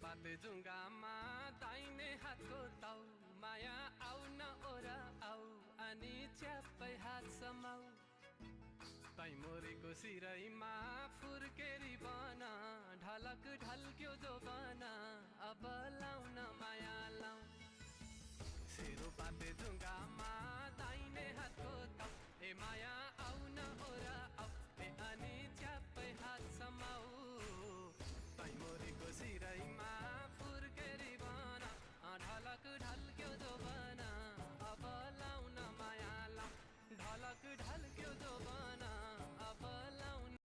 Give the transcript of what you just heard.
पाते जुङ्गामा दाहिने हातको ताउ माया आउ न ओरा आउ अनि च्याप्पै हात समाउ तैमोरीको सिरैमा फुर्केरी बना ढलक ढल्क्यो जो बना अब लाउन माया लाउ सेरो पाते जुङ्गामा दाहिने हातको ताउ ए माया